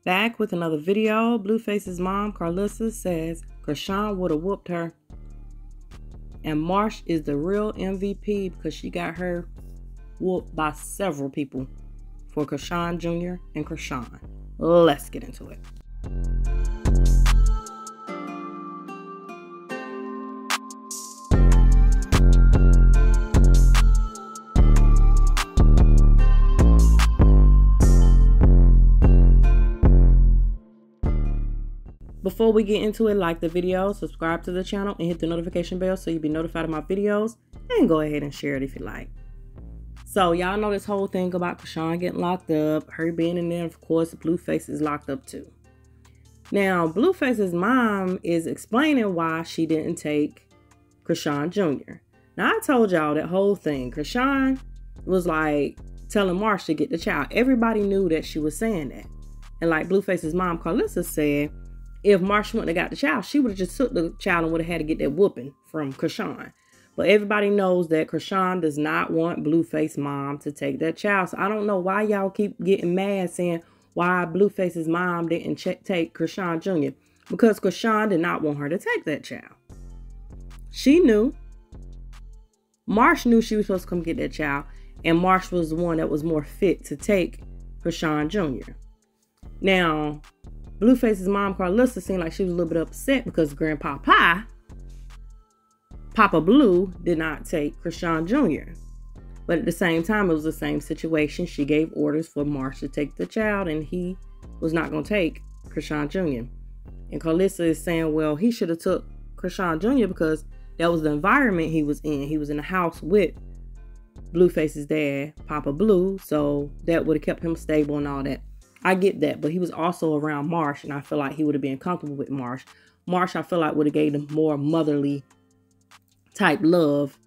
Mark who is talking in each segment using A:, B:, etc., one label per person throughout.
A: Back with another video. Blueface's mom, Karlissa, says Chrisean would have whooped her. And Marsh is the real MVP because she got her whooped by several people for Chrisean Jr. and Chrisean. Let's get into it. Before we get into it, like the video, subscribe to the channel, and hit the notification bell so you'll be notified of my videos. And go ahead and share it if you like. So y'all know this whole thing about Chrisean getting locked up, her being in there, of course, Blueface is locked up too. Now, Blueface's mom is explaining why she didn't take Chrisean Jr. Now, I told y'all that whole thing. Chrisean was like telling Marsh to get the child. Everybody knew that she was saying that. And like Blueface's mom, Karlissa, said, if Marsh wouldn't have got the child, she would have just took the child and would have had to get that whooping from Chrisean. But everybody knows that Chrisean does not want Blueface's mom to take that child. So I don't know why y'all keep getting mad saying why Blueface's mom didn't take Chrisean Jr. Because Chrisean did not want her to take that child. She knew. Marsh knew she was supposed to come get that child. And Marsh was the one that was more fit to take Chrisean Jr. Now, Blueface's mom, Karlissa, seemed like she was a little bit upset because Papa Blue, did not take Chrisean Jr. But at the same time, it was the same situation. She gave orders for Marsh to take the child, and he was not going to take Chrisean Jr. And Karlissa is saying, well, he should have took Chrisean Jr. because that was the environment he was in. He was in the house with Blueface's dad, Papa Blue, so that would have kept him stable and all that. I get that, but he was also around Marsh, and I feel like he would have been comfortable with Marsh. Marsh, I feel like, would have gave him more motherly type love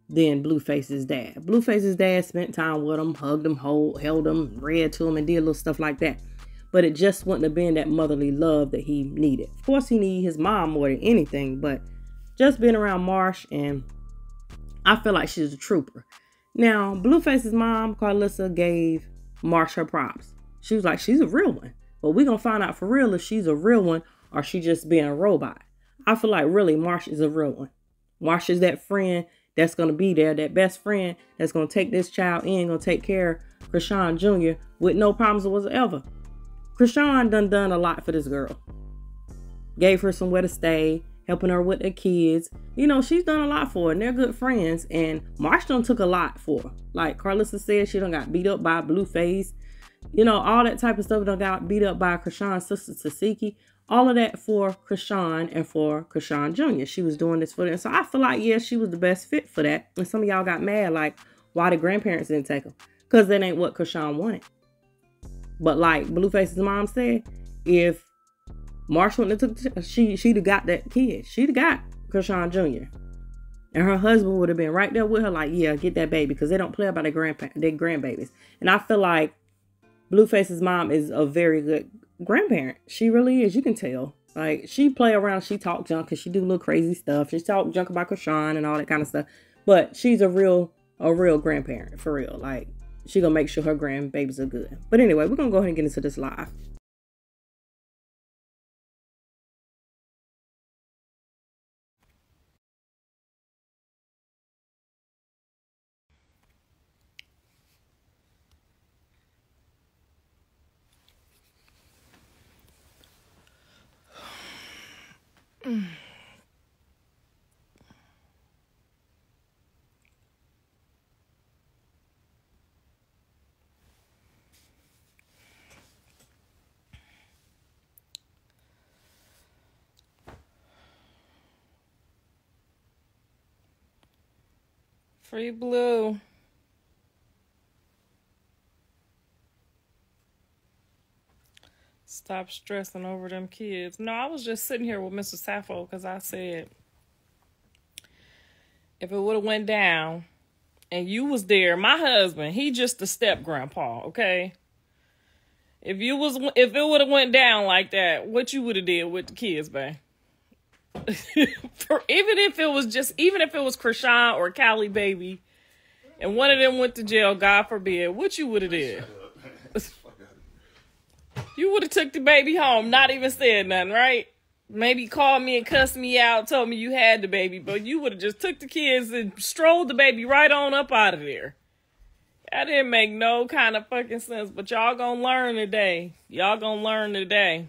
A: than Blueface's dad. Blueface's dad spent time with him, hugged him, held him, read to him, and did little stuff like that. But it just wouldn't have been that motherly love that he needed. Of course, he needed his mom more than anything, but just being around Marsh, and I feel like she's a trooper. Now, Blueface's mom, Karlissa, gave Marsh her props. She was like, she's a real one. But we're going to find out for real if she's a real one or she just being a robot. I feel like really Marsh is a real one. Marsh is that friend that's going to be there, that best friend that's going to take this child in, going to take care of Chrisean Jr. with no problems whatsoever. Chrisean done a lot for this girl. Gave her somewhere to stay, helping her with the kids. You know, she's done a lot for her, and they're good friends. And Marsh done took a lot for her. Like Karlissa said, she done got beat up by Blueface. You know, all that type of stuff done got beat up by Chrisean's sister, Tasiki. All of that for Chrisean and for Chrisean Jr. She was doing this for them. So I feel like, yeah, she was the best fit for that. And some of y'all got mad, like, why the grandparents didn't take her? Because that ain't what Chrisean wanted. But like Blueface's mom said, if Marsh wouldn't have took, she'd have got that kid. She'd have got Chrisean Jr. And her husband would have been right there with her, like, yeah, get that baby. Because they don't play about their grandbabies. And I feel like Blueface's mom is a very good grandparent. She really is. You can tell. Like, she play around. She talk junk because she do little crazy stuff. She talk junk about Chrisean and all that kind of stuff. But she's a real grandparent, for real. Like, she gonna make sure her grandbabies are good. But anyway, we're gonna go ahead and get into this live.
B: Free Blue. Stop stressing over them kids. No, I was just sitting here with Mr. Sappho because I said, if it would have went down and you was there, my husband, he just a step grandpa, okay? If it would have went down like that, what you would have did with the kids, babe? even if it was Chrisean or Callie baby, and one of them went to jail, God forbid, what you would have did? You would have took the baby home, not even said nothing, right? Maybe called me and cussed me out, told me you had the baby, but you would have just took the kids and strolled the baby right on up out of there. That didn't make no kind of fucking sense, but y'all gonna learn today. Y'all gonna learn today.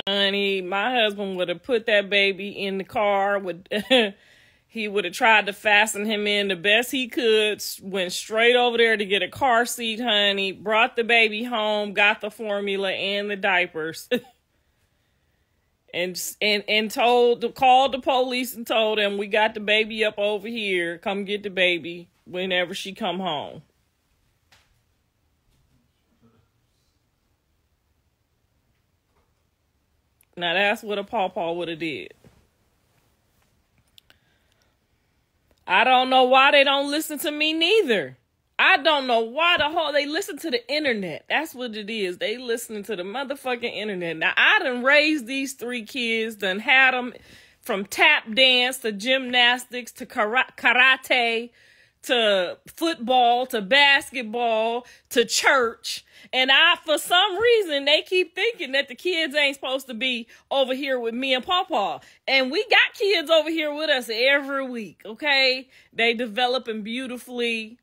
B: Honey, my husband would have put that baby in the car. He would have tried to fasten him in the best he could, went straight over there to get a car seat, honey, brought the baby home, got the formula and the diapers. and called the police and told them, we got the baby up over here. Come get the baby whenever she come home. Now that's what a pawpaw would have did. I don't know why they don't listen to me neither. I don't know why they listen to the internet. That's what it is. They listening to the motherfucking internet. Now, I done raised these 3 kids, done had them from tap dance to gymnastics to karate to football to basketball to church. And for some reason, they keep thinking that the kids ain't supposed to be over here with me and Pawpaw. And we got kids over here with us every week, okay? They developing beautifully.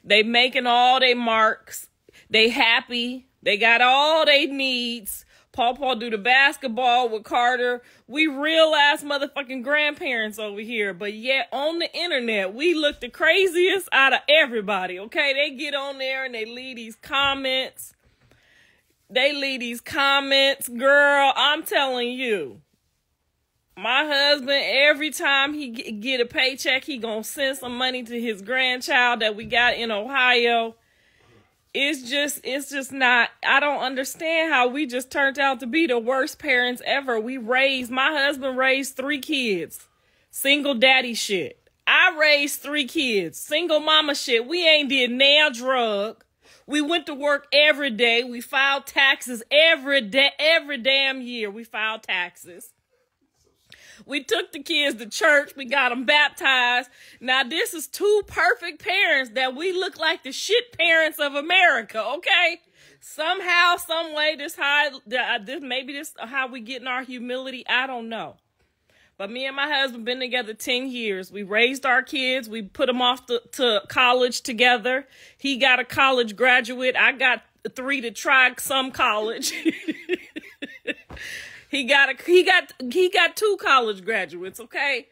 B: They making all they marks. They happy. They got all they needs. Pawpaw do the basketball with Carter. We real ass motherfucking grandparents over here. But yet on the internet, we look the craziest out of everybody, okay? They get on there and they leave these comments. Girl, I'm telling you. My husband, every time he get a paycheck, he gonna send some money to his grandchild that we got in Ohio. It's just not, I don't understand how we just turned out to be the worst parents ever. My husband raised 3 kids. Single daddy shit. I raised 3 kids. Single mama shit. We ain't did nail drug. We went to work every day. We filed taxes every damn year. We filed taxes. We took the kids to church. We got them baptized. Now, this is 2 perfect parents that we look like the shit parents of America, okay? Somehow, some way, this how we getting our humility. I don't know. But me and my husband been together 10 years. We raised our kids. We put them off to college together. He got a college graduate. I got 3 to try some college. He got 2 college graduates, okay?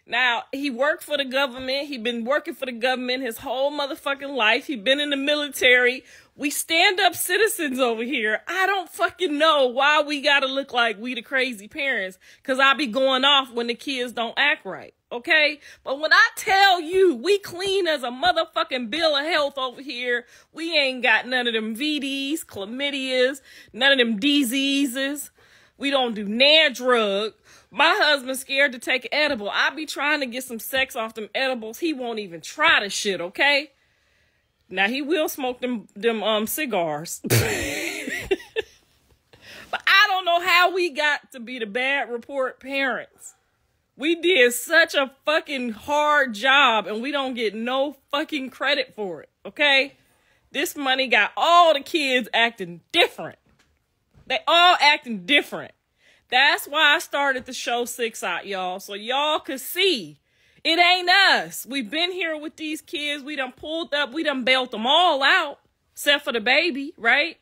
B: Now, he worked for the government. He been working for the government his whole motherfucking life. He been in the military. We stand-up citizens over here. I don't fucking know why we gotta look like we the crazy parents, because I be going off when the kids don't act right, okay? But when I tell you we clean as a motherfucking bill of health over here, we ain't got none of them VDs, chlamydias, none of them diseases. We don't do nan drug. My husband's scared to take an edible. I be trying to get some sex off them edibles. He won't even try the shit, okay? Now, he will smoke them cigars. But I don't know how we got to be the bad report parents. We did such a fucking hard job, and we don't get no fucking credit for it, okay? This money got all the kids acting different. They all acting different. That's why I started the show 6 Out, y'all. So y'all could see it ain't us. We've been here with these kids. We done pulled up. We done bailed them all out. Except for the baby, right?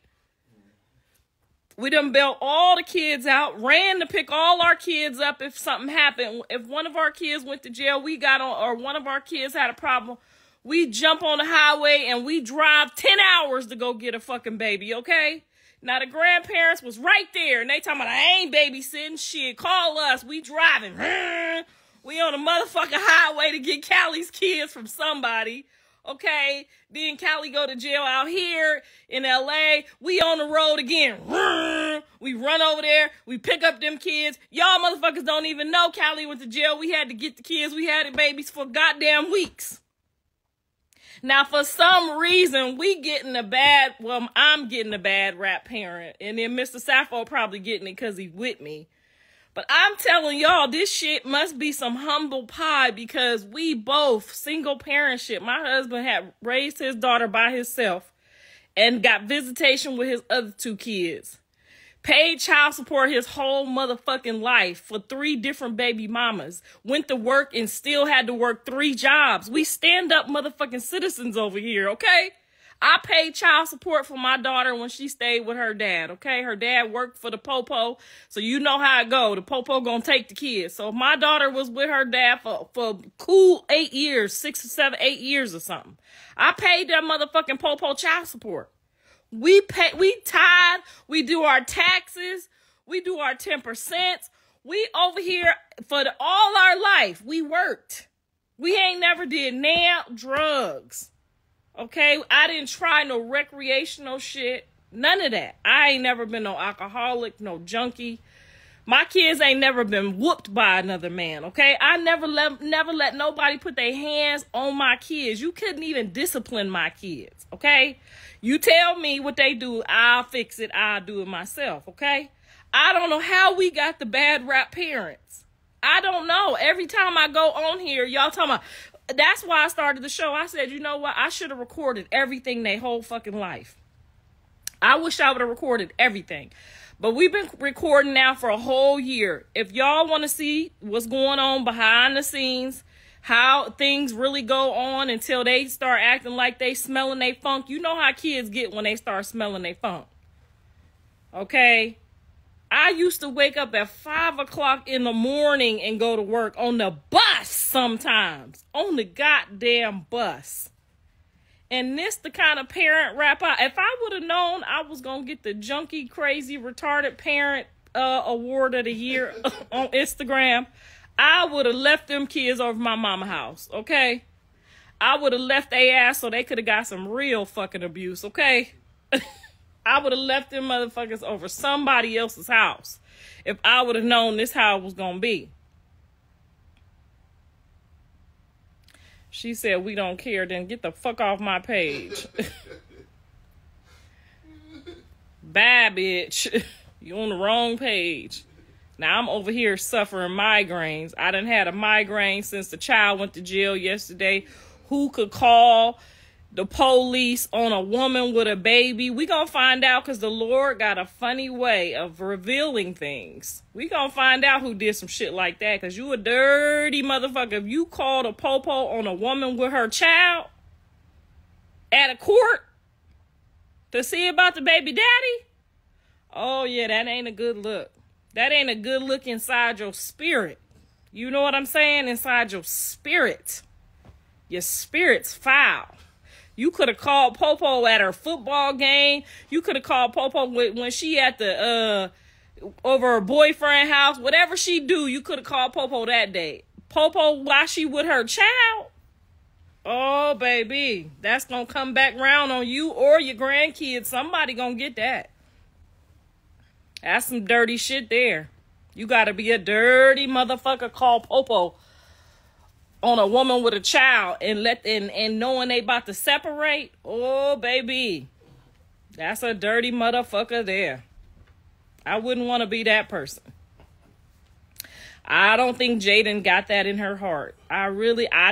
B: We done bailed all the kids out. Ran to pick all our kids up if something happened. If one of our kids went to jail, or one of our kids had a problem, we jump on the highway and we drive 10 hours to go get a fucking baby, okay? Now, the grandparents was right there, and they talking about, I ain't babysitting shit. Call us. We driving. We on a motherfucking highway to get Callie's kids from somebody, okay? Then Callie go to jail out here in L.A. We on the road again. We run over there. We pick up them kids. Y'all motherfuckers don't even know Callie went to jail. We had to get the kids. We had the babies for goddamn weeks. Now, for some reason, I'm getting a bad rap parent. And then Mr. Sappho probably getting it because he's with me. But I'm telling y'all, this shit must be some humble pie because we both single parentship. My husband had raised his daughter by himself and got visitation with his other 2 kids. Paid child support his whole motherfucking life for 3 different baby mamas. Went to work and still had to work 3 jobs. We stand up motherfucking citizens over here, okay? I paid child support for my daughter when she stayed with her dad, okay? Her dad worked for the popo, so you know how it go. The popo gonna take the kids. So if my daughter was with her dad for cool 8 years, 6 or 7, 8 years or something, I paid that motherfucking popo child support. We tithe, we do our taxes, we do our 10%. We over here for all our life, we worked. We ain't never did drugs. Okay, I didn't try no recreational shit. None of that. I ain't never been no alcoholic, no junkie. My kids ain't never been whooped by another man, okay? I never let nobody put their hands on my kids. You couldn't even discipline my kids, okay? You tell me what they do, I'll fix it. I'll do it myself, okay? I don't know how we got the bad rap parents. I don't know. Every time I go on here, y'all talking about... That's why I started the show. I said, you know what? I should have recorded everything their whole fucking life. I wish I would have recorded everything. But we've been recording now for a whole year. If y'all want to see what's going on behind the scenes, how things really go on until they start acting like they smelling they funk. You know how kids get when they start smelling they funk. Okay? I used to wake up at 5 o'clock in the morning and go to work on the bus sometimes. On the goddamn bus. And this the kind of parent rap if I would have known I was going to get the junkie, crazy, retarded parent award of the year on Instagram, I would have left them kids over my mama house, okay? I would have left their ass so they could have got some real fucking abuse, okay? I would have left them motherfuckers over somebody else's house if I would have known this how it was going to be. She said, we don't care, then get the fuck off my page. Bye, bitch. You on the wrong page. Now, I'm over here suffering migraines. I done had a migraine since the child went to jail yesterday. Who could call the police on a woman with a baby? We gonna find out because the Lord got a funny way of revealing things. We gonna find out who did some shit like that because you a dirty motherfucker. If you called a popo on a woman with her child at a court to see about the baby daddy, oh yeah, that ain't a good look. That ain't a good look inside your spirit. You know what I'm saying? Inside your spirit. Your spirit's foul. You could have called Popo at her football game. You could have called Popo when she at the over her boyfriend house. Whatever she do, you could have called Popo that day. Popo while she with her child. Oh, baby. That's going to come back round on you or your grandkids. Somebody going to get that. That's some dirty shit there. You got to be a dirty motherfucker called Popo on a woman with a child and knowing they about to separate. Oh, baby. That's a dirty motherfucker there. I wouldn't want to be that person. I don't think Jaden got that in her heart. I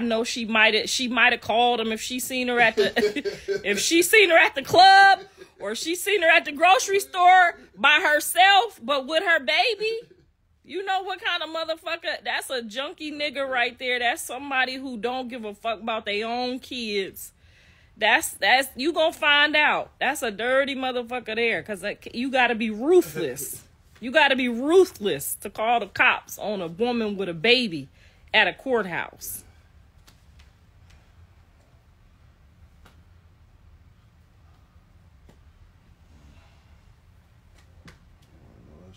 B: know she might have called him if she seen her at the club or she seen her at the grocery store by herself, but with her baby. You know what kind of motherfucker? That's a junkie nigga right there. That's somebody who don't give a fuck about their own kids. That's you gonna find out. That's a dirty motherfucker there, because you gotta be ruthless. You gotta be ruthless to call the cops on a woman with a baby at a courthouse.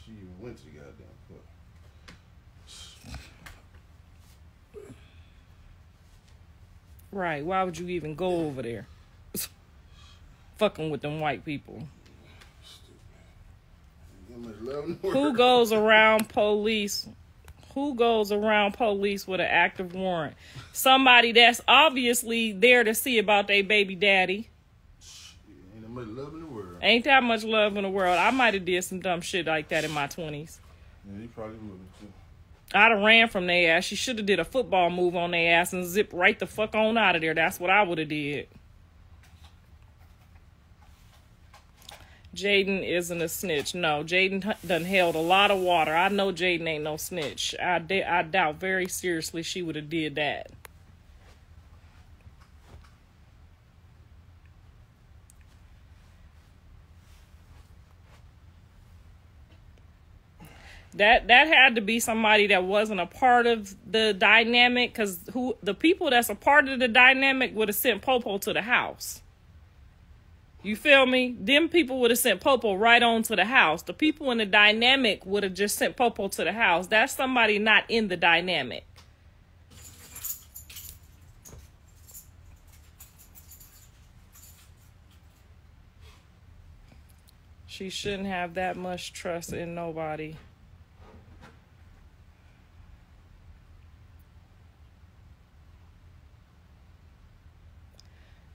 C: She even went to the goddamn court.
B: Right, why would you even go over there? Fucking with them white people. Who goes around police? Who goes around police with an active warrant? Somebody that's obviously there to see about their baby daddy.
C: Ain't that much love in the world.
B: Ain't that much love in the world. I might have did some dumb shit like that in my 20s.
C: Yeah, you probably would too.
B: I'd have ran from their ass. She should have did a football move on their ass and zipped right the fuck on out of there. That's what I would have did. Jaden isn't a snitch. No, Jaden done held a lot of water. I know Jaden ain't no snitch. I doubt very seriously she would have did that. That had to be somebody that wasn't a part of the dynamic, because the people that's a part of the dynamic would have sent Popo to the house. You feel me? Them people would have sent Popo right on to the house. The people in the dynamic would have just sent Popo to the house. That's somebody not in the dynamic. She shouldn't have that much trust in nobody.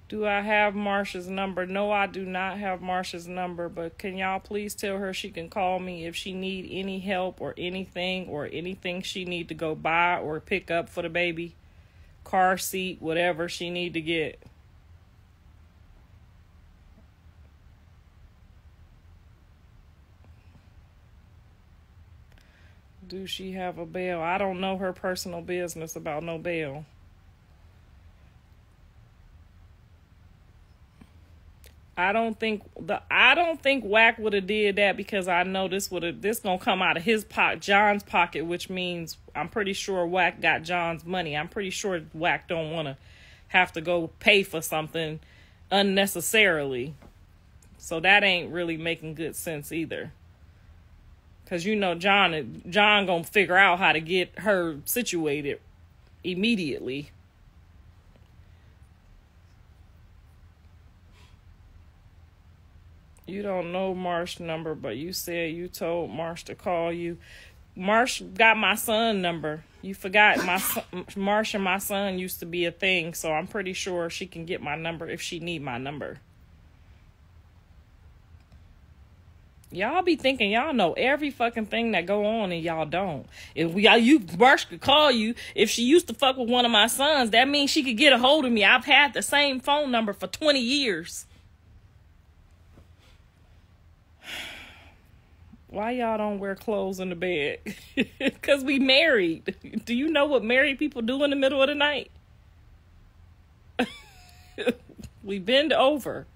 B: Do I have Marsha's number? No, I do not have Marsha's number, but can y'all please tell her she can call me if she need any help or anything she need to go buy or pick up for the baby. Car seat, whatever she need to get. Do she have a bail? I don't know her personal business about no bail. I don't think Wack would have did that, because I know this gonna come out of his John's pocket, which means I'm pretty sure Wack got John's money. I'm pretty sure Wack don't want to have to go pay for something unnecessarily. So that ain't really making good sense either. Because you know John gonna figure out how to get her situated immediately. You don't know Marsh's number, but you said you told Marsh to call you. Marsh got my son number. You forgot Marsh and my son used to be a thing, so I'm pretty sure she can get my number if she need my number. Y'all be thinking y'all know every fucking thing that go on, and y'all don't. Marsh could call you. If she used to fuck with one of my sons, that means she could get a hold of me. I've had the same phone number for 20 years. Why y'all don't wear clothes in the bed? Because we married. Do you know what married people do in the middle of the night? We bend over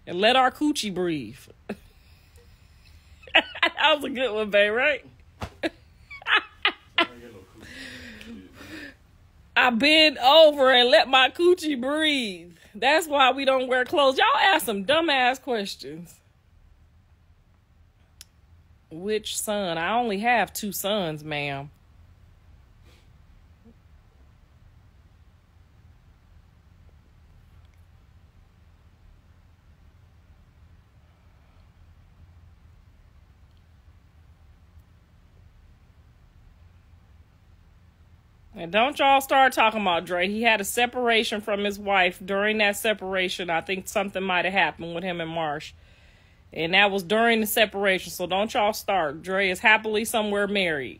B: and let our coochie breathe. That was a good one, babe, right? I bend over and let my coochie breathe. That's why we don't wear clothes. Y'all ask some dumbass questions. Which son? I only have 2 sons, ma'am. And don't y'all start talking about Dre. He had a separation from his wife. During that separation, I think something might have happened with him and Marsh. And that was during the separation, so don't y'all start. Dre is happily somewhere married.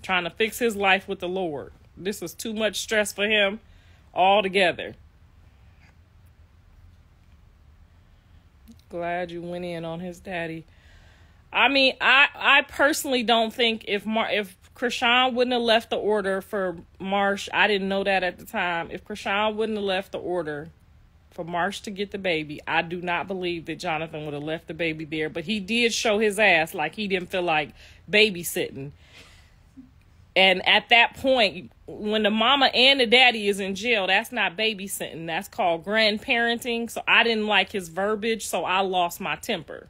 B: Trying to fix his life with the Lord. This is too much stress for him altogether. Glad you went in on his daddy. I mean, I personally don't think if Chrisean wouldn't have left the order for Marsh, I didn't know that at the time. If Chrisean wouldn't have left the order for Marsh to get the baby, I do not believe that Jonathan would have left the baby there. But he did show his ass like he didn't feel like babysitting. And at that point, when the mama and the daddy is in jail, that's not babysitting. That's called grandparenting. So I didn't like his verbiage, so I lost my temper.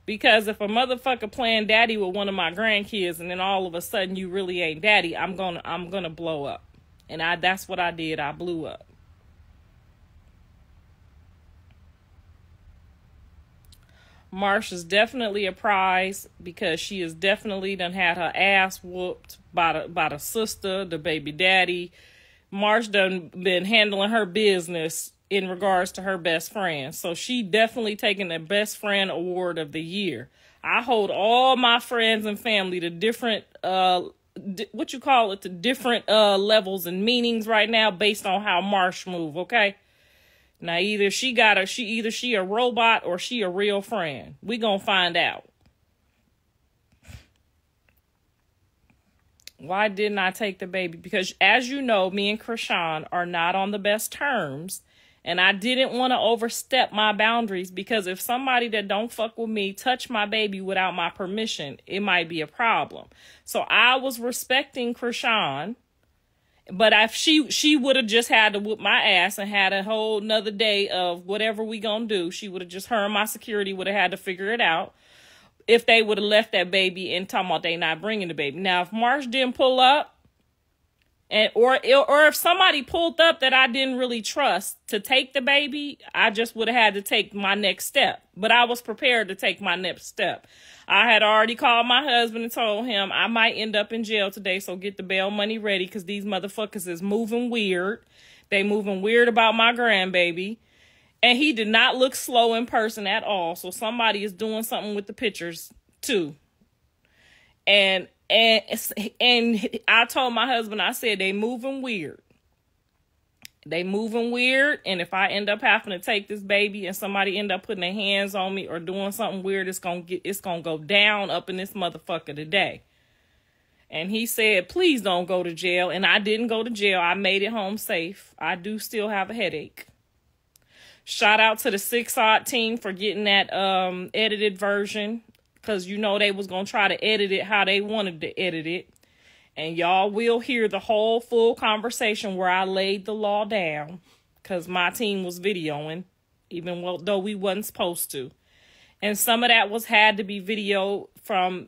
B: Because if a motherfucker playing daddy with one of my grandkids and then all of a sudden you really ain't daddy, I'm gonna blow up. And that's what I did. I blew up. Marsh is definitely a prize because she has definitely done had her ass whooped by the sister, the baby daddy. Marsh done been handling her business in regards to her best friend. So she definitely taken the best friend award of the year. I hold all my friends and family to different, to different levels and meanings right now based on how Marsh move, okay? Now, either she a robot or she a real friend. We gonna find out. Why didn't I take the baby? Because, as you know, me and Chrisean are not on the best terms. And I didn't want to overstep my boundaries, because if somebody that don't fuck with me touch my baby without my permission, it might be a problem. So I was respecting Chrisean. But if she would have just had to whoop my ass and had a whole nother day of whatever we gonna do, she would have just, her and my security would have had to figure it out. If they would have left that baby and talking about they not bringing the baby. Now, if Marsh didn't pull up, or if somebody pulled up that I didn't really trust to take the baby, I just would have had to take my next step. But I was prepared to take my next step. I had already called my husband and told him I might end up in jail today, so get the bail money ready, because these motherfuckers is moving weird. They moving weird about my grandbaby. And he did not look slow in person at all. So somebody is doing something with the pictures too. And I told my husband, I said, they moving weird. They moving weird. And if I end up having to take this baby and somebody end up putting their hands on me or doing something weird, it's gonna go down up in this motherfucker today. And he said, please don't go to jail. And I didn't go to jail. I made it home safe. I do still have a headache. Shout out to the 6-Odd team for getting that edited version, because you know they was going to try to edit it how they wanted to edit it. And y'all will hear the whole full conversation where I laid the law down, because my team was videoing, even though we wasn't supposed to. And some of that had to be video from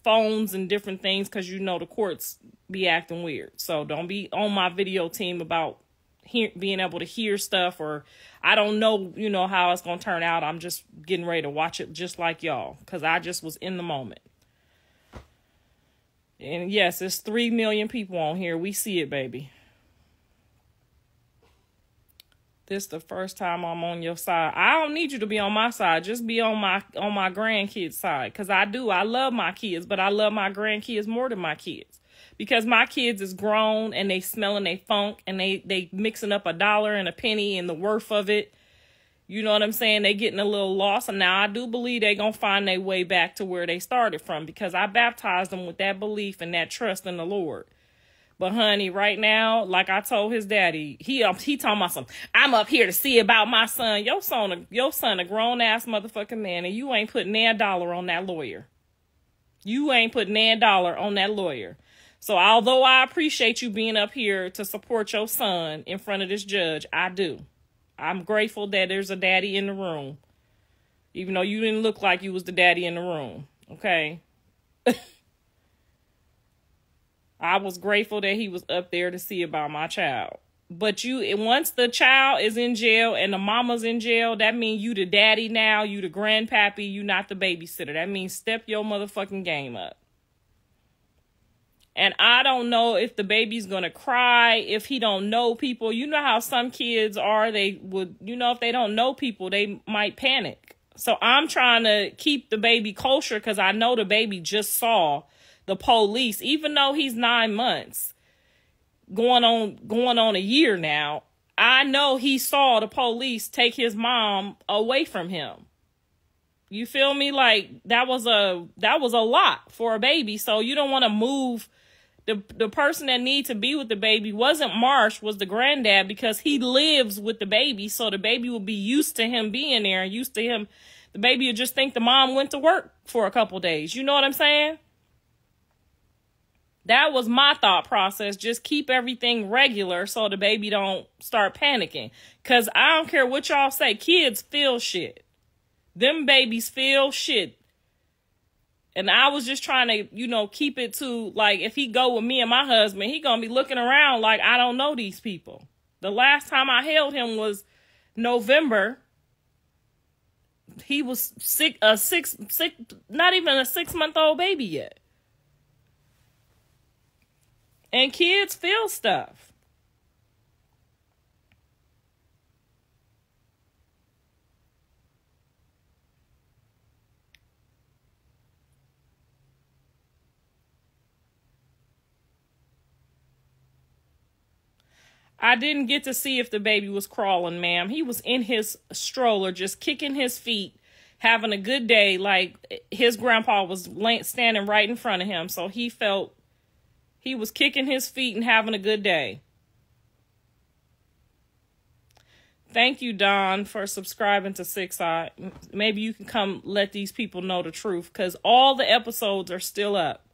B: phones and different things, because you know the courts be acting weird. So don't be on my video team about being able to hear stuff, or I don't know, how it's going to turn out. I'm just getting ready to watch it just like y'all, because I just was in the moment. And yes, there's 3 million people on here. We see it, baby. This the first time I'm on your side. I don't need you to be on my side. Just be on my grandkids' side, because I love my kids, but I love my grandkids more than my kids. Because my kids is grown and they smelling they funk, and they mixing up $1 and a penny and the worth of it. You know what I'm saying? They getting a little lost. And now I do believe they going to find their way back to where they started from, because I baptized them with that belief and that trust in the Lord. But honey, right now, like I told his daddy, he talking about something. I'm up here to see about my son. Your son a grown ass motherfucking man, and you ain't putting $1 on that lawyer. You ain't putting $1 on that lawyer. So although I appreciate you being up here to support your son in front of this judge, I do. I'm grateful that there's a daddy in the room, even though you didn't look like you was the daddy in the room. Okay. I was grateful that he was up there to see about my child. But once the child is in jail and the mama's in jail, that means you the daddy now, you the grandpappy, you not the babysitter. That means step your motherfucking game up. And I don't know if the baby's going to cry, if he don't know people. You know how some kids are, they would, if they don't know people, they might panic. So I'm trying to keep the baby kosher, because I know the baby just saw the police, even though he's 9 months, going on a year now. I know he saw the police take his mom away from him. You feel me? Like that was a lot for a baby. So you don't want to move. The person that needs to be with the baby wasn't Marsh, was the granddad, because he lives with the baby. So the baby will be used to him being there, and used to him. The baby would just think the mom went to work for a couple days. You know what I'm saying? That was my thought process. Just keep everything regular so the baby don't start panicking. Because I don't care what y'all say. Kids feel shit. Them babies feel shit. And I was just trying to, keep it to, like, if he go with me and my husband, he going to be looking around like I don't know these people. The last time I held him was November. He was not even a 6-month-old baby yet. And kids feel stuff. I didn't get to see if the baby was crawling, ma'am. He was in his stroller, just kicking his feet, having a good day, like his grandpa was standing right in front of him. So he felt he was kicking his feet and having a good day. Thank you, Don, for subscribing to 6 Eye. Maybe you can come let these people know the truth, because all the episodes are still up.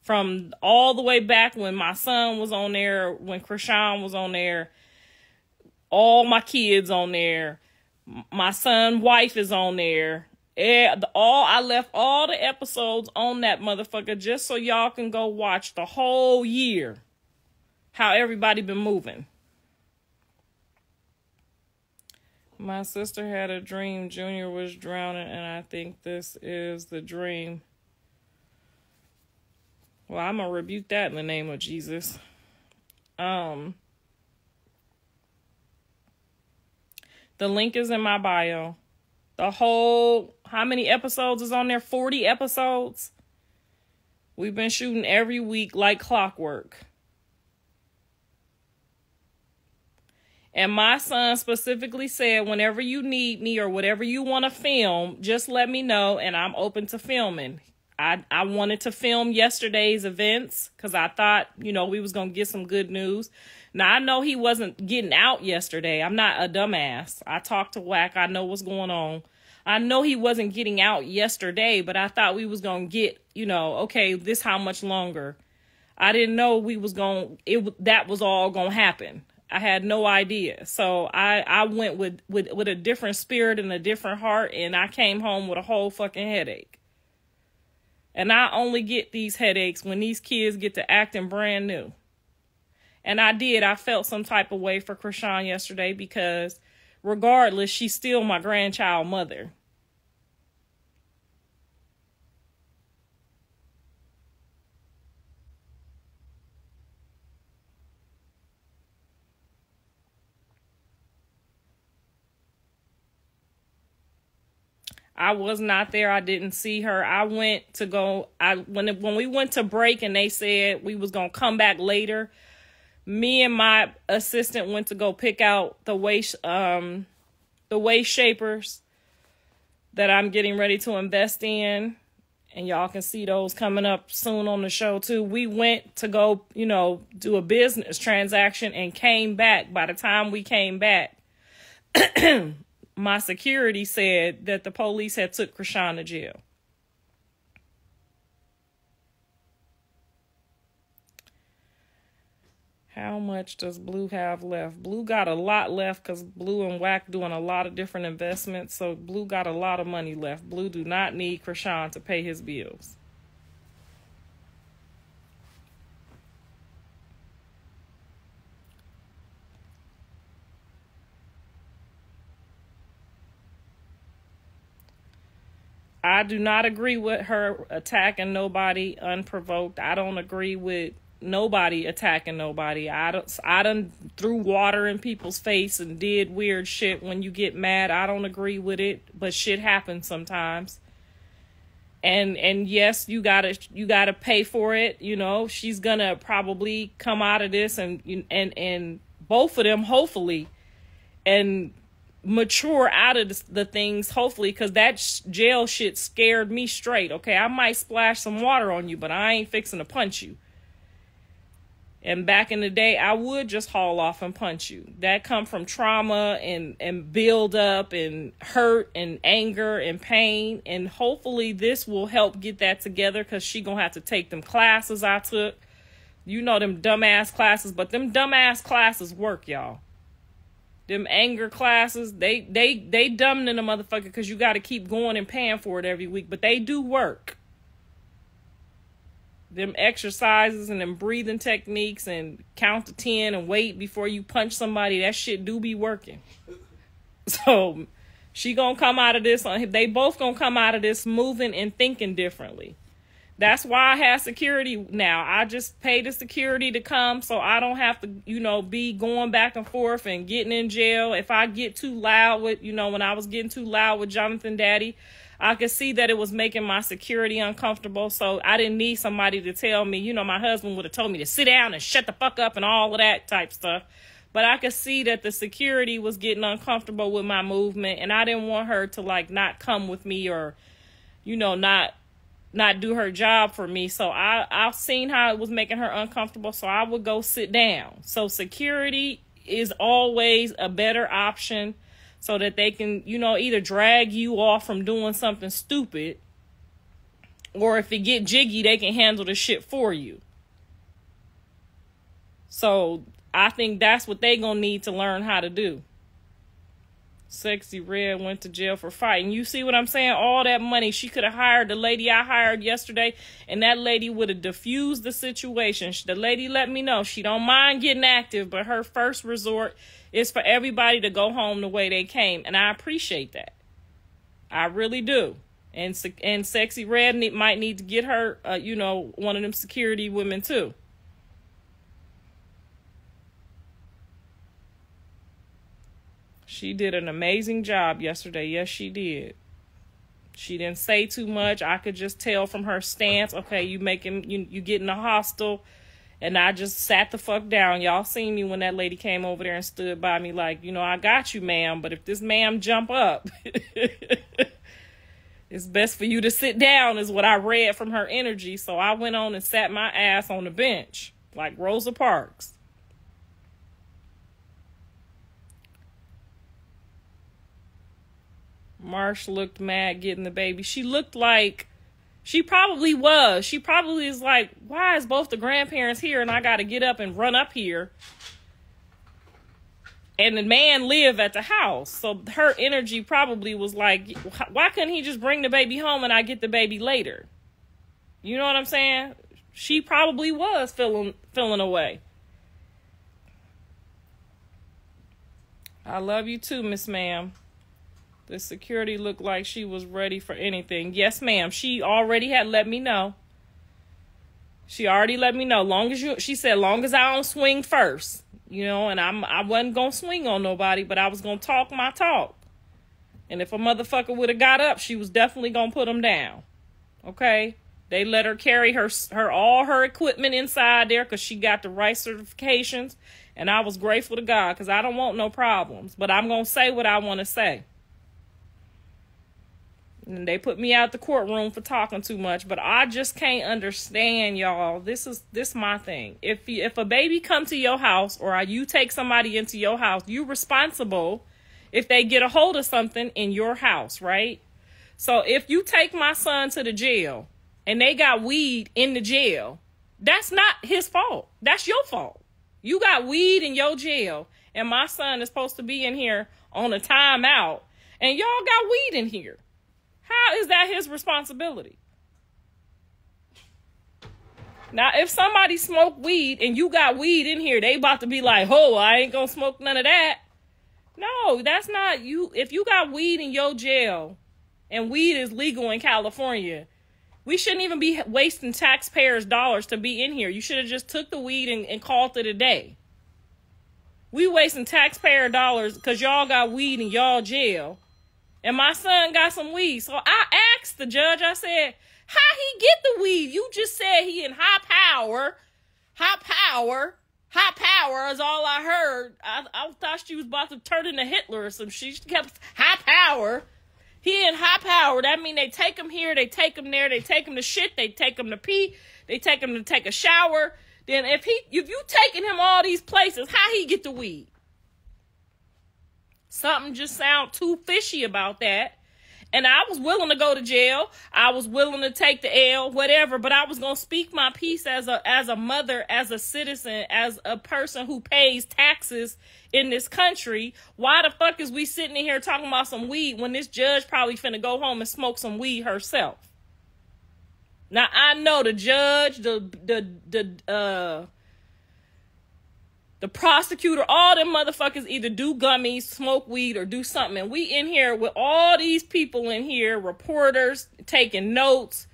B: From all the way back when my son was on there, when Chrisean was on there, all my kids on there, my son's wife is on there. I left all the episodes on that motherfucker just so y'all can go watch the whole year how everybody been moving. My sister had a dream Junior was drowning, and I think this is the dream. Well, I'm going to rebuke that in the name of Jesus. The link is in my bio. The whole, how many episodes is on there? 40 episodes. We've been shooting every week like clockwork. And my son specifically said, whenever you need me or whatever you want to film, just let me know and I'm open to filming. I wanted to film yesterday's events because I thought, we was going to get some good news. Now, I know he wasn't getting out yesterday. I'm not a dumbass. I talked to Wack. I know what's going on. I know he wasn't getting out yesterday, but I thought we was going to get, okay, this how much longer. I didn't know that was all going to happen. I had no idea. So I went with a different spirit and a different heart, and I came home with a whole fucking headache. And I only get these headaches when these kids get to acting brand new. And I did. I felt some type of way for Chrisean yesterday because regardless, she's still my grandchild mother. I was not there. I didn't see her. I went to go. When we went to break and they said we was gonna come back later, me and my assistant went to go pick out the waist shapers that I'm getting ready to invest in, and y'all can see those coming up soon on the show too. We went to go, do a business transaction and came back. By the time we came back, my security said that the police had took Chrisean to jail. How much does Blue have left? Blue got a lot left because Blue and Wack doing a lot of different investments. So Blue got a lot of money left. Blue do not need Chrisean to pay his bills. I do not agree with her attacking nobody unprovoked. I don't agree with nobody attacking nobody. I done threw water in people's face and did weird shit when you get mad. I don't agree with it, but shit happens sometimes. And yes, you gotta pay for it. She's gonna probably come out of this and both of them hopefully and mature out of the things, hopefully, because that jail shit scared me straight. Okay, I might splash some water on you, but I ain't fixing to punch you. And back in the day, I would just haul off and punch you. That come from trauma and build up and hurt and anger and pain. And hopefully this will help get that together, because she gonna have to take them classes I took. Them dumbass classes, but them dumbass classes work, y'all. Them anger classes, they dumb in the motherfucker because you got to keep going and paying for it every week. But they do work. Them exercises and them breathing techniques and count to 10 and wait before you punch somebody, that shit do be working. So she gonna come out of this. They both gonna come out of this moving and thinking differently. That's why I have security now. I just pay the security to come so I don't have to, be going back and forth and getting in jail. If I get too loud with, when I was getting too loud with Jonathan Daddy, I could see that it was making my security uncomfortable. So I didn't need somebody to tell me, my husband would have told me to sit down and shut the fuck up and all of that type stuff. But I could see that the security was getting uncomfortable with my movement, and I didn't want her to like not come with me or, you know, not do her job for me. So I've seen how it was making her uncomfortable, so I would go sit down. So security is always a better option so that they can, you know, either drag you off from doing something stupid, or if it get jiggy, they can handle the shit for you. So I think that's what they gonna need to learn how to do. Sexy Red went to jail for fighting. You see what I'm saying? All that money. She could have hired the lady I hired yesterday, and that lady would have diffused the situation. The lady let me know she don't mind getting active, but her first resort is for everybody to go home the way they came. And I appreciate that. I really do. And Sexy Red might need to get her, you know, one of them security women too. She did an amazing job yesterday. Yes, she did. She didn't say too much. I could just tell from her stance. Okay, you getting hostile. And I just sat the fuck down. Y'all seen me when that lady came over there and stood by me like, you know, I got you, ma'am. But if this ma'am jump up, it's best for you to sit down is what I read from her energy. So I went on and sat my ass on the bench like Rosa Parks. Marsh looked mad getting the baby. She looked like she probably was. She probably is like, why is both the grandparents here and I got to get up and run up here? And the man live at the house. So her energy probably was like, why couldn't he just bring the baby home and I get the baby later? You know what I'm saying? She probably was feeling away. I love you too, Miss Ma'am. The security looked like she was ready for anything. Yes, ma'am. She already had let me know. She already let me know. She said, long as I don't swing first, you know, and I wasn't going to swing on nobody, but I was going to talk my talk. And if a motherfucker would have got up, she was definitely going to put him down. Okay. They let her carry all her equipment inside there because she got the right certifications. And I was grateful to God because I don't want no problems, but I'm going to say what I want to say. And they put me out the courtroom for talking too much, but I just can't understand, y'all. This my thing. If a baby come to your house or you take somebody into your house, you're responsible if they get a hold of something in your house, right? So if you take my son to the jail and they got weed in the jail, that's not his fault. That's your fault. You got weed in your jail and my son is supposed to be in here on a timeout and y'all got weed in here. How is that his responsibility? Now, if somebody smoked weed and you got weed in here, they about to be like, oh, I ain't gonna smoke none of that. No, that's not you. If you got weed in your jail and weed is legal in California, we shouldn't even be wasting taxpayers' dollars to be in here. You should have just took the weed and called it a day. We wasting taxpayer dollars because y'all got weed in y'all jail. And my son got some weed. So I asked the judge, I said, how he get the weed? You just said he in high power. High power is all I heard. I thought she was about to turn into Hitler or some shit. She kept high power. He in high power. That mean they take him here, they take him there, they take him to shit, they take him to pee, they take him to take a shower. Then if you taking him all these places, how he get the weed? Something just sound too fishy about that. And I was willing to go to jail. I was willing to take the L, whatever, but I was going to speak my piece as a mother, as a citizen, as a person who pays taxes in this country. Why the fuck is we sitting in here talking about some weed when this judge probably finna go home and smoke some weed herself? Now, I know the judge, the prosecutor, all them motherfuckers either do gummies, smoke weed, or do something. And we in here with all these people in here, reporters, taking notes,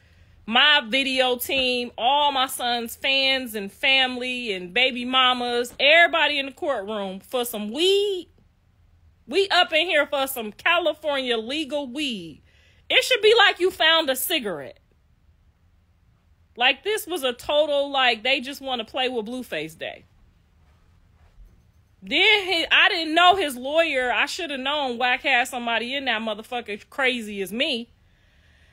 B: my video team, all my son's fans and family and baby mamas, everybody in the courtroom for some weed. We up in here for some California legal weed. It should be like you found a cigarette. Like this was a total, like they just want to play with Blueface Day. Then I didn't know his lawyer. I should have known Wack had somebody in that motherfucker crazy as me.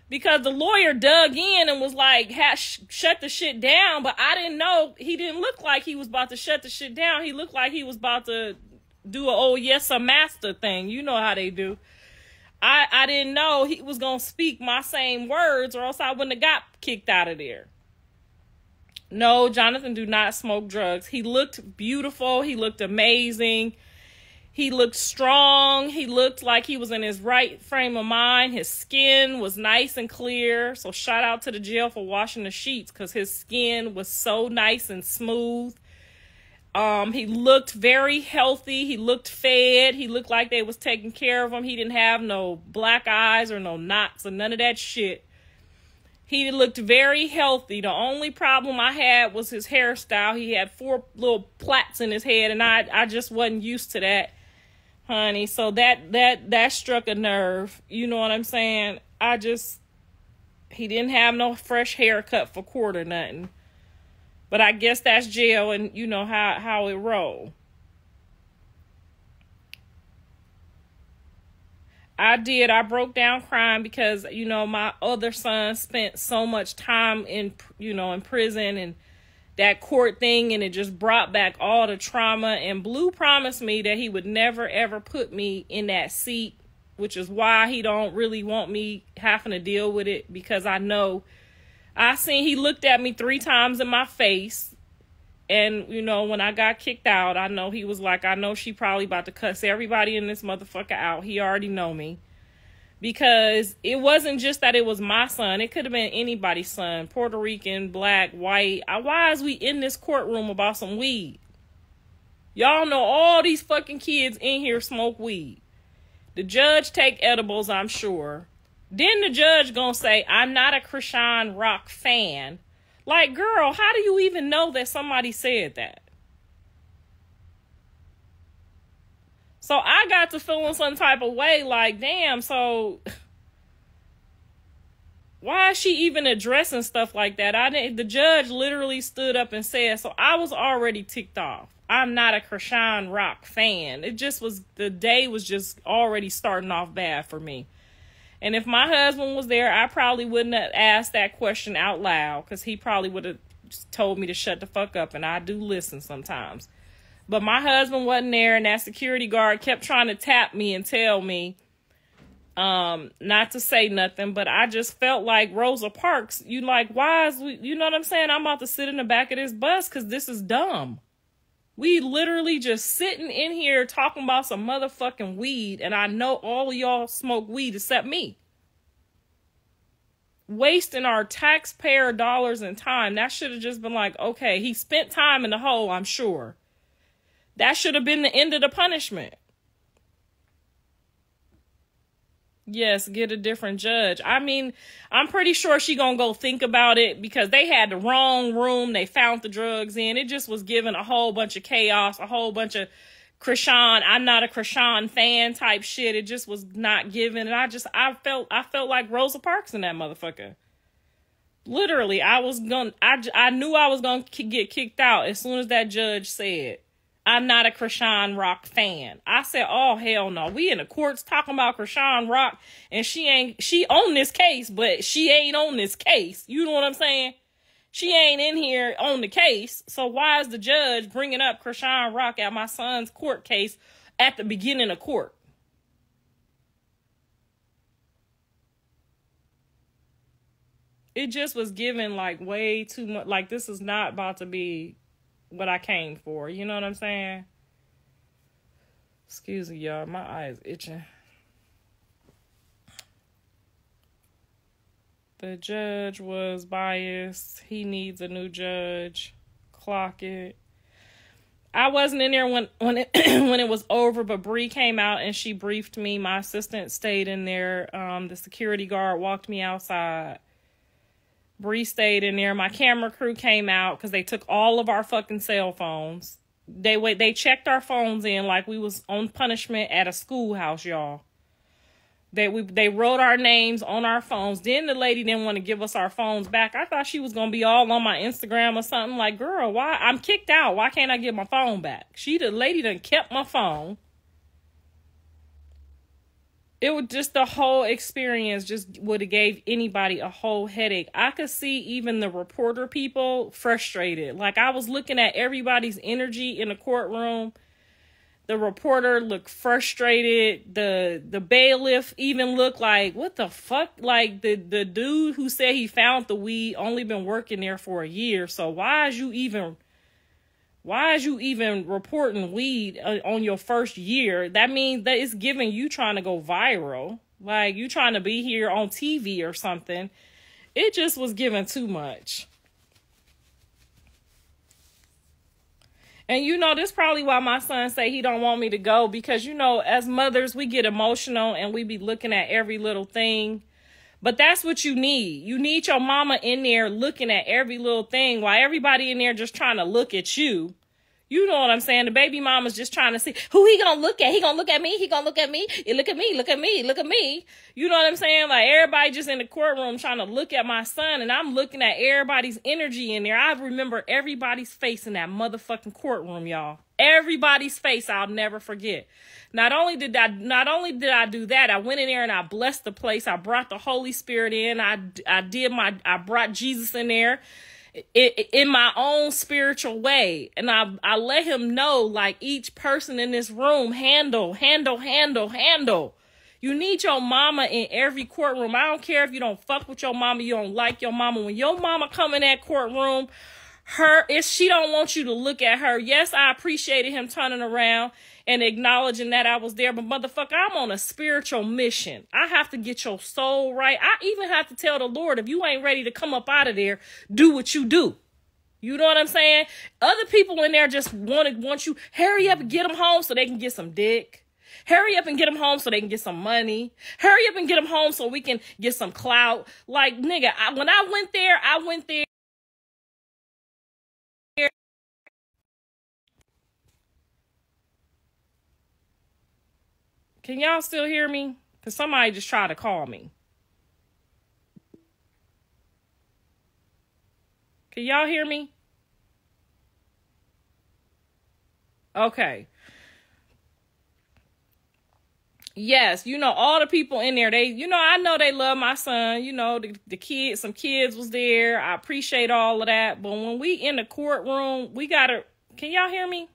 B: Because the lawyer dug in and was like, shut the shit down. But I didn't know. He didn't look like he was about to shut the shit down. He looked like he was about to do a oh yes a master thing. You know how they do. I didn't know he was going to speak my same words or else I wouldn't have got kicked out of there. No, Jonathan do not smoke drugs. He looked beautiful. He looked amazing. He looked strong. He looked like he was in his right frame of mind. His skin was nice and clear. So shout out to the jail for washing the sheets because his skin was so nice and smooth. He looked very healthy. He looked fed. He looked like they was taking care of him. He didn't have no black eyes or no knots or none of that shit. He looked very healthy. The only problem I had was his hairstyle. He had 4 little plaits in his head, and I just wasn't used to that, honey. So that struck a nerve. You know what I'm saying? He didn't have no fresh haircut for court or nothing. But I guess that's jail, and you know how it roll. I broke down crying because, you know, my other son spent so much time in prison and that court thing, and it just brought back all the trauma. And Blue promised me that he would never, ever put me in that seat, which is why he don't really want me having to deal with it, because I know he looked at me 3 times in my face. And, you know, when I got kicked out, I know he was like, I know she probably about to cuss everybody in this motherfucker out. He already know me. Because it wasn't just that it was my son. It could have been anybody's son. Puerto Rican, black, white. Why is we in this courtroom about some weed? Y'all know all these fucking kids in here smoke weed. The judge take edibles, I'm sure. Then the judge gonna say, I'm not a Chrisean Rock fan. Like, girl, how do you even know that somebody said that? So I got to feeling some type of way, like, damn, so why is she even addressing stuff like that? The judge literally stood up and said, so I was already ticked off. I'm not a Chrisean Rock fan. It just was, the day was just already starting off bad for me. And if my husband was there, I probably wouldn't have asked that question out loud, because he probably would have told me to shut the fuck up, and I do listen sometimes. But my husband wasn't there, and that security guard kept trying to tap me and tell me not to say nothing. But I just felt like Rosa Parks, you know what I'm saying? I'm about to sit in the back of this bus because this is dumb. We literally just sitting in here talking about some motherfucking weed, and I know all of y'all smoke weed except me. Wasting our taxpayer dollars and time. That should have just been like, okay, he spent time in the hole, I'm sure. That should have been the end of the punishment. Yes, get a different judge. I mean, I'm pretty sure she gonna go think about it, because they had the wrong room. They found the drugs in. It just was giving a whole bunch of chaos, a whole bunch of Chrisean, I'm not a Chrisean fan type shit. It just was not given. And I felt like Rosa Parks in that motherfucker. Literally, I knew I was gonna get kicked out as soon as that judge said, I'm not a Chrisean Rock fan. I said, oh, hell no. We in the courts talking about Chrisean Rock, and she on this case, but she ain't on this case. You know what I'm saying? She ain't in here on the case. So why is the judge bringing up Chrisean Rock at my son's court case at the beginning of court? It just was given like way too much. Like, this is not about to be what I came for. You know what I'm saying? Excuse me, y'all. My eyes itching. The judge was biased. He needs a new judge. Clock it. I wasn't in there when it when it was over, but Bree came out and she briefed me. My assistant stayed in there. The security guard walked me outside. Bree stayed in there. My camera crew came out because they took all of our fucking cell phones. They checked our phones in like we was on punishment at a schoolhouse, y'all. They wrote our names on our phones. Then the lady didn't want to give us our phones back. I thought she was going to be all on my Instagram or something. Like, girl, why? I'm kicked out. Why can't I get my phone back? The lady done kept my phone. It was just the whole experience just would have gave anybody a whole headache. I could see even the reporter people frustrated. Like, I was looking at everybody's energy in the courtroom. The reporter looked frustrated. The bailiff even looked like, what the fuck? Like, the dude who said he found the weed only been working there for a year. So why is you even reporting weed on your first year? That means that it's giving you trying to go viral. Like, you trying to be here on TV or something. It just was giving too much. And, this probably why my son say he don't want me to go. Because, as mothers, we get emotional and we be looking at every little thing. But that's what you need. You need your mama in there looking at every little thing while everybody in there just trying to look at you. You know what I'm saying? The baby mama's just trying to see who he gonna look at. He gonna look at me. He gonna look at me. Look at me. Look at me. Look at me. You know what I'm saying? Like, everybody just in the courtroom trying to look at my son, and I'm looking at everybody's energy in there. I remember everybody's face in that motherfucking courtroom, y'all. Everybody's face, I'll never forget. Not only did I do that, I went in there and I blessed the place. I brought the Holy Spirit in. I brought Jesus in there. In my own spiritual way. And I let him know, like, each person in this room, handle. You need your mama in every courtroom. I don't care if you don't fuck with your mama, you don't like your mama. When your mama come in that courtroom, she don't want you to look at her. Yes, I appreciated him turning around and acknowledging that I was there, but motherfucker, I'm on a spiritual mission. I have to get your soul right. I even have to tell the Lord, if you ain't ready to come up out of there, do what you do. You know what I'm saying? Other people in there just want you, hurry up and get them home so they can get some dick. Hurry up and get them home so they can get some money. Hurry up and get them home so we can get some clout. Like, nigga, when I went there. Can y'all still hear me? Because somebody just tried to call me. Can y'all hear me? Okay. Yes, all the people in there, they, I know they love my son. The kids, some kids was there. I appreciate all of that. But when we in the courtroom, we gotta, can y'all hear me?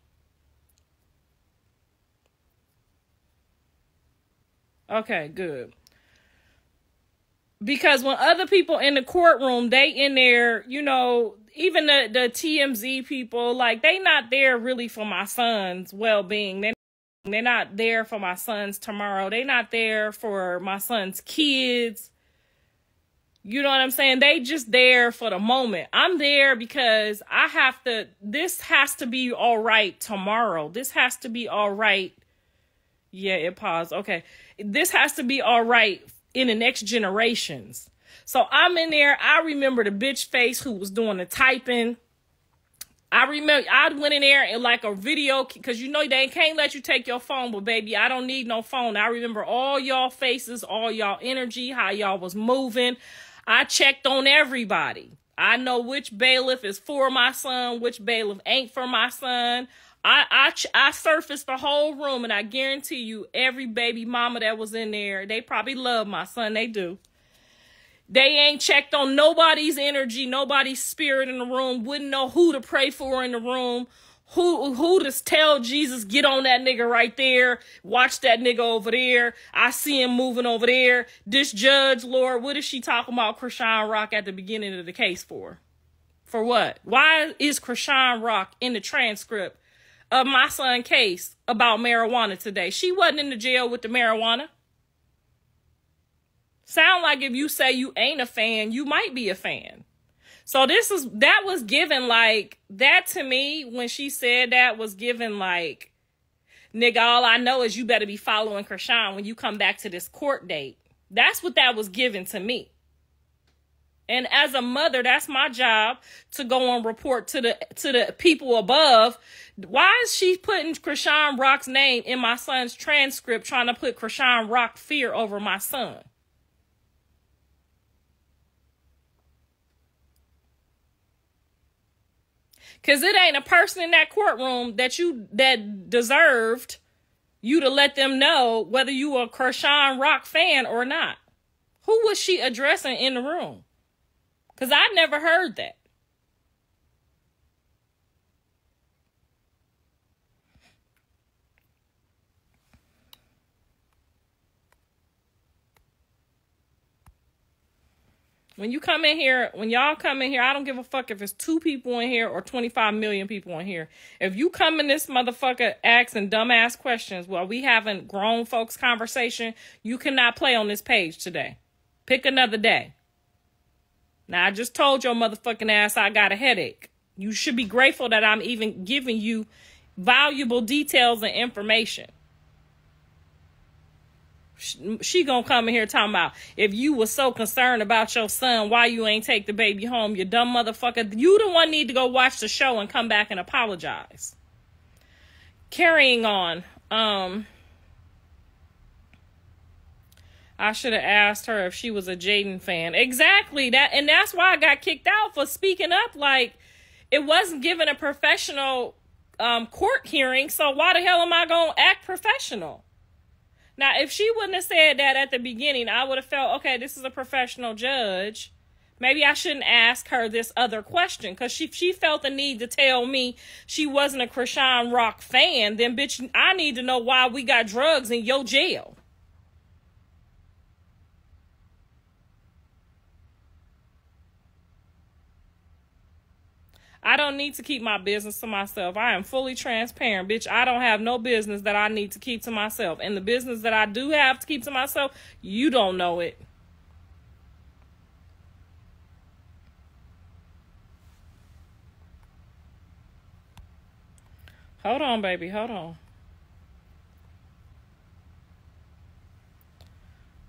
B: Okay, good. Because when other people in the courtroom, they in there, even the TMZ people, like, they not there really for my son's well-being. They're not there for my son's tomorrow. They're not there for my son's kids. You know what I'm saying? They just there for the moment. I'm there because this has to be all right tomorrow. This has to be all right. Yeah, it paused. Okay. This has to be all right in the next generations. So I'm in there. I remember the bitch face who was doing the typing. I remember I went in there and like a video, because they can't let you take your phone, but baby, I don't need no phone. I remember all y'all faces, all y'all energy, how y'all was moving. I checked on everybody. I know which bailiff is for my son, which bailiff ain't for my son. I surfaced the whole room, and I guarantee you every baby mama that was in there, they probably love my son. They do. They ain't checked on nobody's energy, nobody's spirit in the room, wouldn't know who to pray for in the room, who to tell Jesus, get on that nigga right there, watch that nigga over there, I see him moving over there. This judge, Lord, what is she talking about Chrisean Rock at the beginning of the case for? For what? Why is Chrisean Rock in the transcript of my son's case about marijuana today? She wasn't in the jail with the marijuana. Sound like if you say you ain't a fan, you might be a fan. So that was given like, that to me, when she said that, was given like, nigga, all I know is you better be following Chrisean when you come back to this court date. That's what that was given to me. And as a mother, that's my job to go and report to the people above. Why is she putting Chrisean Rock's name in my son's transcript, trying to put Chrisean Rock fear over my son? Because it ain't a person in that courtroom that deserved you to let them know whether you were a Chrisean Rock fan or not. Who was she addressing in the room? Because I never heard that. When y'all come in here, I don't give a fuck if it's 2 people in here or 25 million people in here. If you come in this motherfucker asking dumbass questions while we having grown folks conversation, you cannot play on this page today. Pick another day. Now, I just told your motherfucking ass I got a headache. You should be grateful that I'm even giving you valuable details and information. She gonna come in here talking about, if you was so concerned about your son, why you ain't take the baby home, you dumb motherfucker. You the one need to go watch the show and come back and apologize. Carrying on. I should have asked her if she was a Jaden fan. Exactly. And that's why I got kicked out for speaking up. Like, it wasn't given a professional court hearing, so why the hell am I gonna act professional? Now, if she wouldn't have said that at the beginning, I would have felt, okay, this is a professional judge. Maybe I shouldn't ask her this other question, because she felt the need to tell me she wasn't a Chrisean Rock fan. Then, bitch, I need to know why we got drugs in your jail. I don't need to keep my business to myself. I am fully transparent, bitch. I don't have no business that I need to keep to myself. And the business that I do have to keep to myself, you don't know it. Hold on, baby. Hold on.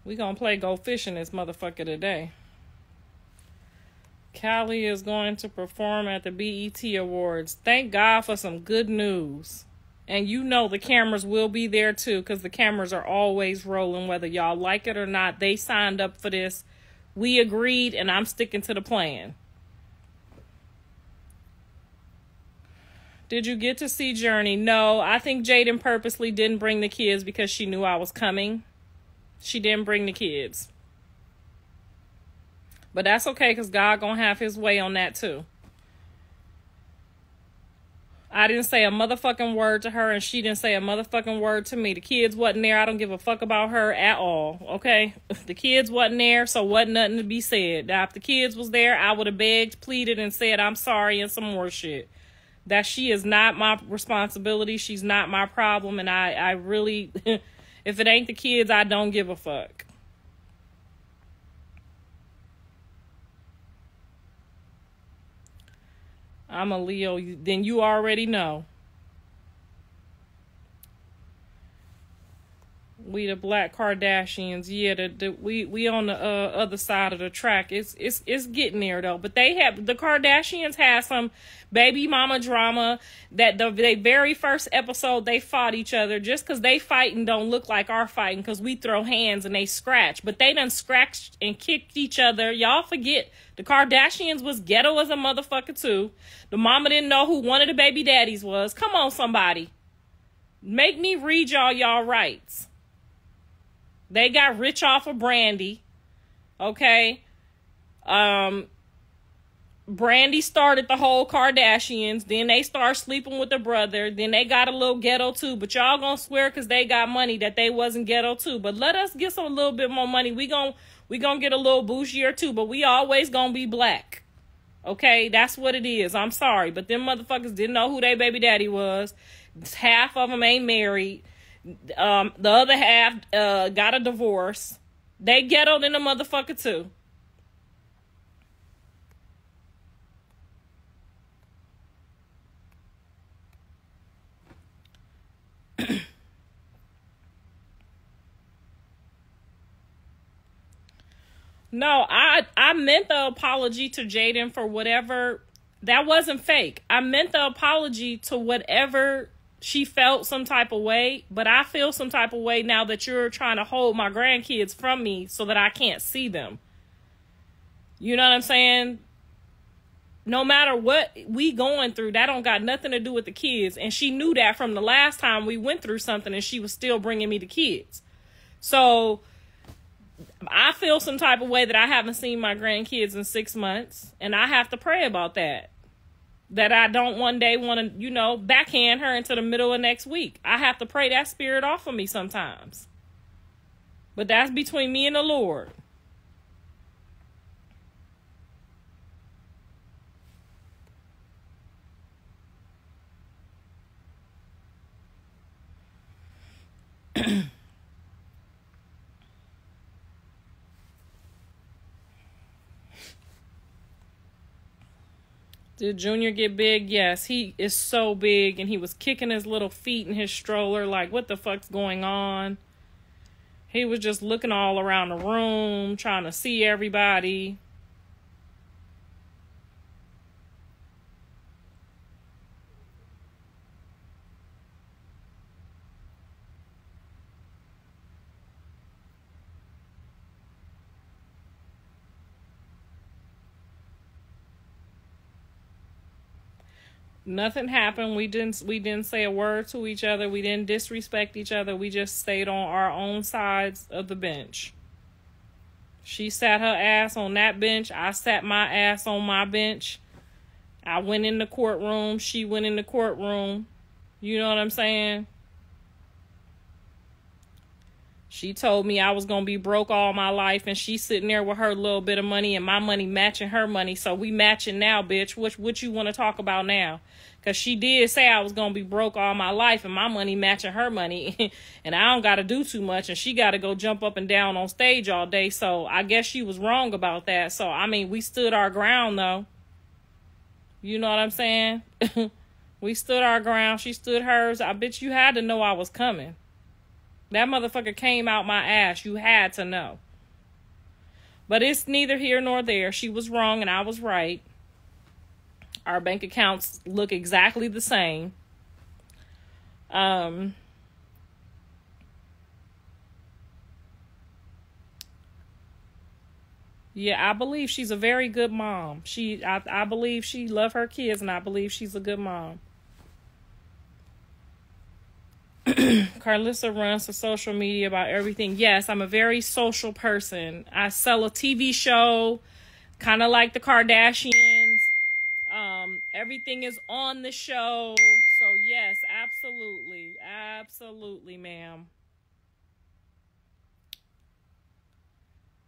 B: We gonna play go fishing this motherfucker today. Callie is going to perform at the BET Awards. Thank God for some good news. And you know the cameras will be there too, because the cameras are always rolling, whether y'all like it or not. They signed up for this. We agreed, and I'm sticking to the plan. Did you get to see Journey? No, I think Jaden purposely didn't bring the kids because she knew I was coming. She didn't bring the kids. But that's okay, because God gonna have his way on that too. I didn't say a motherfucking word to her, and she didn't say a motherfucking word to me. The kids wasn't there. I don't give a fuck about her at all, okay? The kids wasn't there, so wasn't nothing to be said. Now, if the kids was there, I would have begged, pleaded, and said I'm sorry and some more shit. That she is not my responsibility. She's not my problem, and I really, if it ain't the kids, I don't give a fuck. I'm a Leo, then you already know. We the Black Kardashians, yeah. We on the other side of the track. It's getting there though. But the Kardashians had some baby mama drama. That the very first episode they fought each other. Just because they fighting don't look like our fighting, because we throw hands and they scratch. But they done scratched and kicked each other. Y'all forget the Kardashians was ghetto as a motherfucker too. The mama didn't know who one of the baby daddies was. Come on, somebody, make me read y'all rights. They got rich off of Brandy. Okay. Brandy started the whole Kardashians. Then they start sleeping with the brother. Then they got a little ghetto too. But y'all gonna swear because they got money that they wasn't ghetto too. But let us get some a little bit more money. We gonna get a little bougier too. But we always gonna be black. Okay, that's what it is. I'm sorry. But them motherfuckers didn't know who their baby daddy was. Half of them ain't married. The other half got a divorce. They ghettoed in the motherfucker too. No, I meant the apology to Jaden for whatever. That wasn't fake. I meant the apology to whatever she felt some type of way. But I feel some type of way now that you're trying to hold my grandkids from me so that I can't see them. You know what I'm saying? No matter what we going through, that don't got nothing to do with the kids. And she knew that from the last time we went through something and she was still bringing me the kids. So I feel some type of way that I haven't seen my grandkids in 6 months. And I have to pray about that. That I don't one day want to, backhand her into the middle of next week. I have to pray that spirit off of me sometimes. But that's between me and the Lord. Did Junior get big? Yes, he is so big, and he was kicking his little feet in his stroller like, what the fuck's going on? He was just looking all around the room, trying to see everybody. Nothing happened. We didn't say a word to each other. We didn't disrespect each other. We just stayed on our own sides of the bench. She sat her ass on that bench. I sat my ass on my bench. I went in the courtroom. She went in the courtroom. You know what I'm saying? She told me I was going to be broke all my life, and she's sitting there with her little bit of money and my money matching her money. So we matching now, bitch. What you want to talk about now? Because she did say I was going to be broke all my life and my money matching her money. And I don't got to do too much, and she got to go jump up and down on stage all day. So I guess she was wrong about that. So, I mean, we stood our ground, though. You know what I'm saying? We stood our ground. She stood hers. I bet you had to know I was coming. That motherfucker came out my ass. You had to know. But it's neither here nor there. She was wrong and I was right. Our bank accounts look exactly the same. Yeah, I believe she's a very good mom. I believe she loves her kids, and I believe she's a good mom. Karlissa runs the social media about everything. Yes, I'm a very social person. I sell a TV show, kind of like the Kardashians. Everything is on the show. So yes, absolutely. Absolutely, ma'am.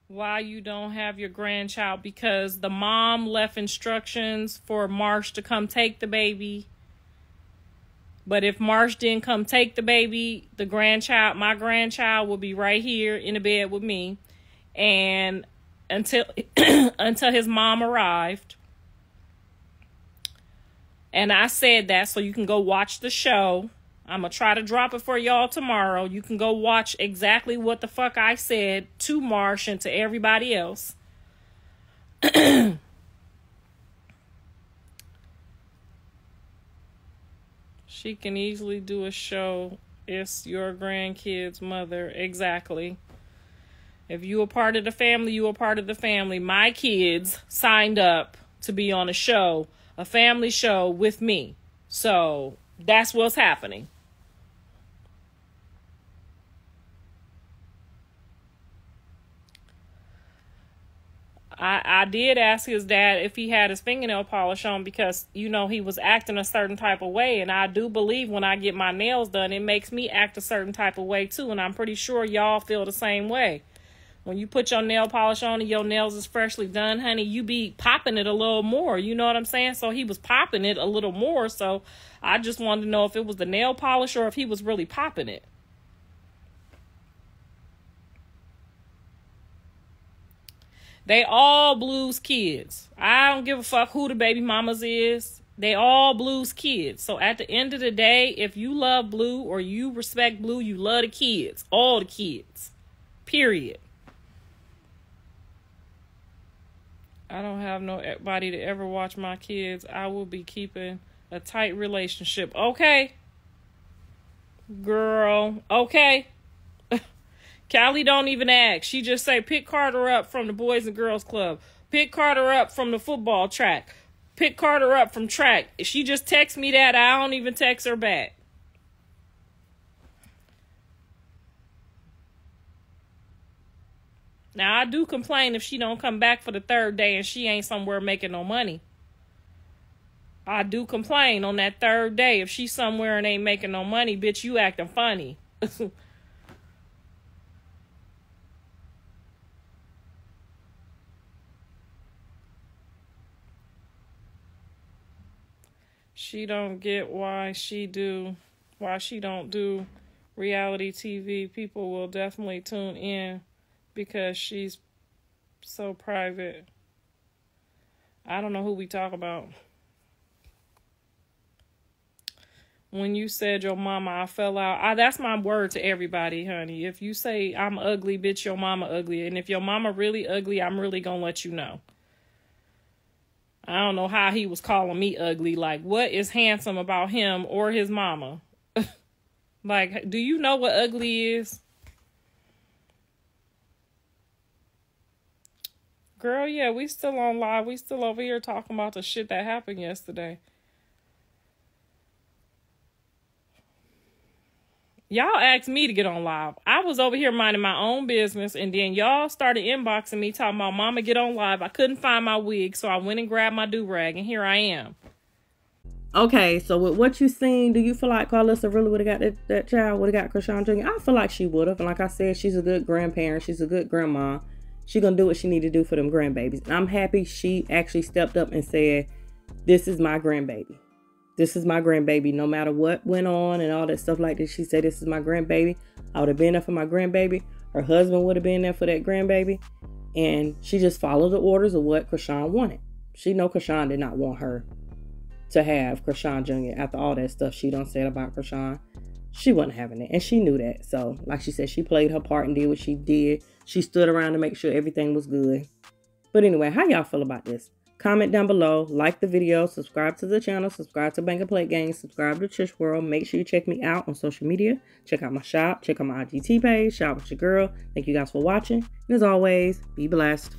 B: Why you don't have your grandchild? Because the mom left instructions for Marsh to come take the baby. But if Marsh didn't come take the baby, my grandchild will be right here in the bed with me. And until his mom arrived. And I said that so you can go watch the show. I'm going to try to drop it for y'all tomorrow. You can go watch exactly what the fuck I said to Marsh and to everybody else. She can easily do a show. It's your grandkid's mother. Exactly. If you a part of the family, you a part of the family. My kids signed up to be on a show, a family show with me. So that's what's happening. I did ask his dad if he had his fingernail polish on because, he was acting a certain type of way. And I do believe when I get my nails done, it makes me act a certain type of way, too. And I'm pretty sure y'all feel the same way. When you put your nail polish on and your nails is freshly done, honey, you be popping it a little more. You know what I'm saying? So he was popping it a little more. So I just wanted to know if it was the nail polish or if he was really popping it. They all blues kids. I don't give a fuck who the baby mamas is. They all blues kids. So at the end of the day, if you love blue or you respect blue, you love the kids. All the kids. Period. I don't have nobody to ever watch my kids. I will be keeping a tight relationship. Okay. Girl. Okay. Callie don't even ask. She just say, pick Carter up from the Boys and Girls Club. Pick Carter up from the football track. Pick Carter up from track. If she just texts me that, I don't even text her back. Now, I do complain if she don't come back for the third day and she ain't somewhere making no money. I do complain on that third day. If she's somewhere and ain't making no money, bitch, you acting funny. She don't get why she don't do reality TV. People will definitely tune in because she's so private. I don't know who we talk about. When you said your mama, I fell out. That's my word to everybody, honey. If you say I'm ugly, bitch, your mama ugly. And if your mama really ugly, I'm really gonna let you know. I don't know how he was calling me ugly. Like, what is handsome about him or his mama? Like, do you know what ugly is? Girl, yeah, we still on live. We still over here talking about the shit that happened yesterday. Y'all asked me to get on live. I was over here minding my own business, and then y'all started inboxing me talking about, Mama, get on live. I couldn't find my wig, so I went and grabbed my do-rag, and here I am.
A: Okay, so with what you seen, do you feel like Karlissa really would have got that child, would have got Chrisean Jr.? I feel like she would have, and like I said, she's a good grandparent. She's a good grandma. She gonna do what she need to do for them grandbabies. And I'm happy she actually stepped up and said, this is my grandbaby. This is my grandbaby. No matter what went on and all that stuff like this, she said, this is my grandbaby. I would have been there for my grandbaby. Her husband would have been there for that grandbaby. And she just followed the orders of what Chrisean wanted. She know Chrisean did not want her to have Chrisean Jr. After all that stuff she done said about Chrisean. She wasn't having it. And she knew that. So, like she said, she played her part and did what she did. She stood around to make sure everything was good. But anyway, how y'all feel about this? Comment down below, like the video, subscribe to the channel, subscribe to Bank and Plate Games, subscribe to Trish World. Make sure you check me out on social media. Check out my shop, check out my IGT page, shop with your girl. Thank you guys for watching. And as always, be blessed.